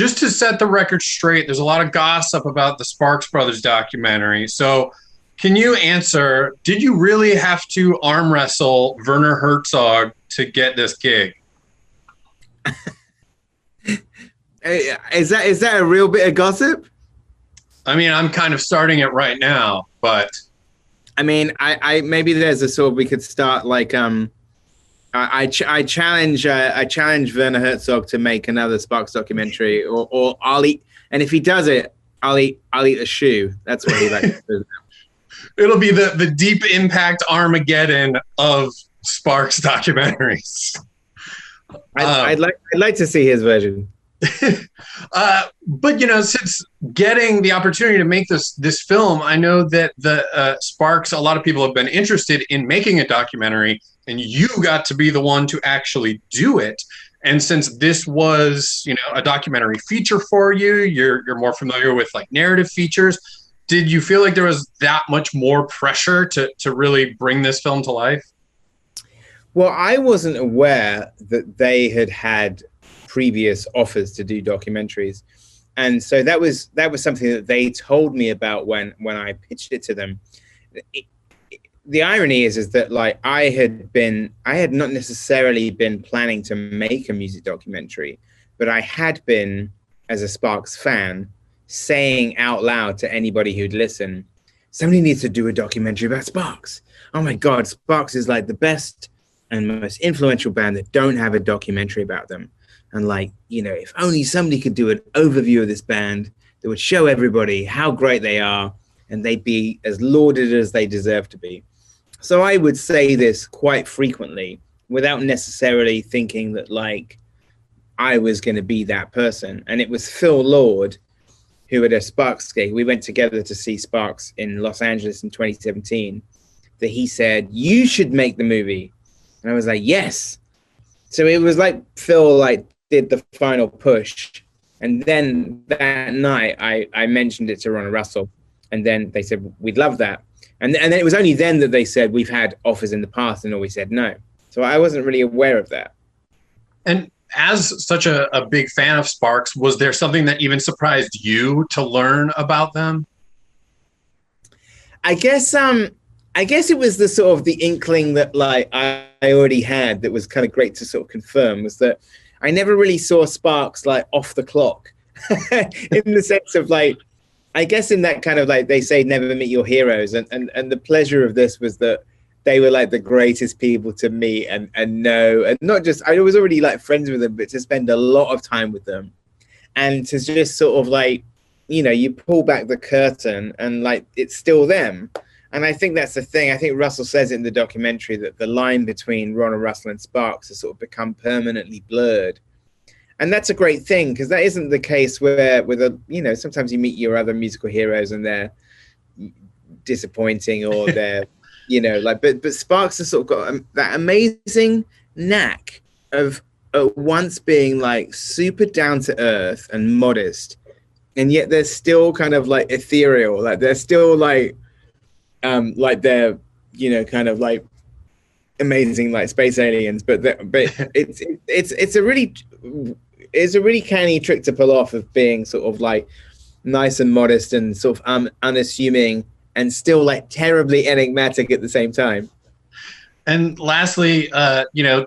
just to set the record straight, there's a lot of gossip about the Sparks Brothers documentary. So can you answer, did you really have to arm wrestle Werner Herzog to get this gig? Is that a real bit of gossip? I mean, I'm kind of starting it right now, but I mean, I maybe there's a sort of, we could start like I challenge Werner Herzog to make another Sparks documentary, or I'll eat, and if he does it, I'll eat a shoe. That's what he likes to do. It'll be the deep impact Armageddon of Sparks documentaries. I'd like to see his version. But since getting the opportunity to make this film, I know that the Sparks, a lot of people have been interested in making a documentary, and you got to be the one to actually do it. And since this was, a documentary feature for you, you're more familiar with like narrative features. Did you feel like there was that much more pressure to really bring this film to life? Well, I wasn't aware that they had previous offers to do documentaries, and so that was something that they told me about when I pitched it to them. The irony is that like I had not necessarily been planning to make a music documentary, but I had been, as a Sparks fan, saying out loud to anybody who'd listen, somebody needs to do a documentary about Sparks. Oh my God, Sparks is like the best and most influential band that don't have a documentary about them. And like, if only somebody could do an overview of this band that would show everybody how great they are, and they'd be as lauded as they deserve to be. So I would say this quite frequently without necessarily thinking that like I was going to be that person. And it was Phil Lord, who at a Sparks gig, we went together to see Sparks in Los Angeles in 2017, that he said, you should make the movie. And I was like, yes. So it was like Phil like did the final push. And then that night I mentioned it to Ron Russell, and then they said, we'd love that. And then it was only then that they said, we've had offers in the past, and always said no. So I wasn't really aware of that. And as such a big fan of Sparks, was there something that even surprised you to learn about them? I guess it was the sort of the inkling that like I already had that was kind of great to sort of confirm, was that I never really saw Sparks like off the clock in the sense of like, I guess in that kind of like, they say never meet your heroes. And the pleasure of this was that they were like the greatest people to meet and know, and not just, I was already like friends with them, but to spend a lot of time with them and to just sort of like, you pull back the curtain and like, it's still them. And I think that's the thing. I think Russell says it in the documentary that the line between Ronald Russell and Sparks has sort of become permanently blurred. And that's a great thing, because that isn't the case where sometimes you meet your other musical heroes and they're disappointing, or they're, but Sparks has sort of got that amazing knack of at once being like super down to earth and modest, and yet they're still kind of like ethereal. Like they're still like they're, kind of like amazing, like space aliens, but it's a really canny trick to pull off, of being sort of like nice and modest and sort of unassuming and still like terribly enigmatic at the same time. And lastly,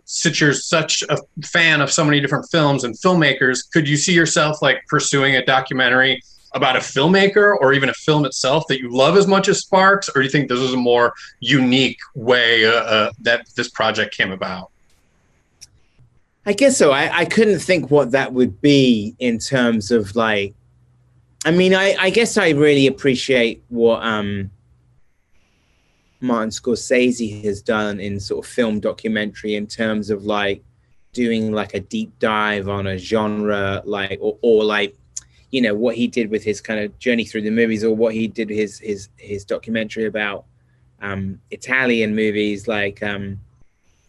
since you're such a fan of so many different films and filmmakers, could you see yourself like pursuing a documentary about a filmmaker or even a film itself that you love as much as Sparks? Or do you think this is a more unique way that this project came about? I guess so. I couldn't think what that would be in terms of like, I mean, I guess I really appreciate what Martin Scorsese has done in sort of film documentary, in terms of like doing like a deep dive on a genre, like, or like, what he did with his kind of journey through the movies, or what he did his documentary about Italian movies, like,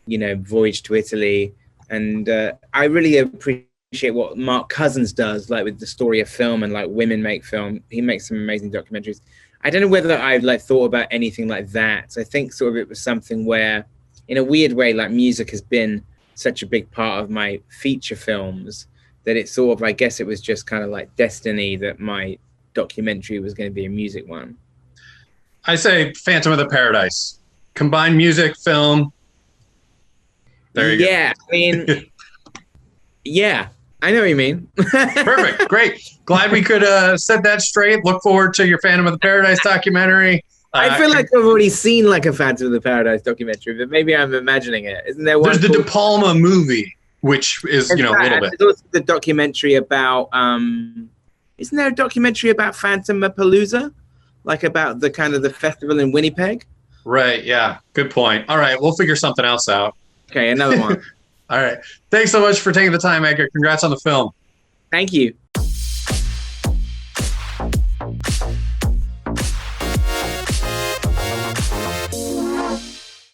Voyage to Italy. And I really appreciate what Mark Cousins does, like with The Story of Film and like Women Make Film. He makes some amazing documentaries. I don't know whether I've like thought about anything like that. So I think sort of it was something where, in a weird way, like music has been such a big part of my feature films, that it's sort of, I guess it was just kind of like destiny that my documentary was going to be a music one. I say Phantom of the Paradise. Combine music, film. There you go. Yeah, I mean, yeah, I know what you mean. Perfect. Great. Glad we could set that straight. Look forward to your Phantom of the Paradise documentary. I feel like I've already seen like a Phantom of the Paradise documentary, but maybe I'm imagining it. Isn't there one? There's the De Palma movie, which is, a little bit. There's also the documentary about, isn't there a documentary about Phantomapalooza? Like about the kind of the festival in Winnipeg? Right. Yeah. Good point. All right. We'll figure something else out. Okay. Another one. All right. Thanks so much for taking the time, Edgar. Congrats on the film. Thank you.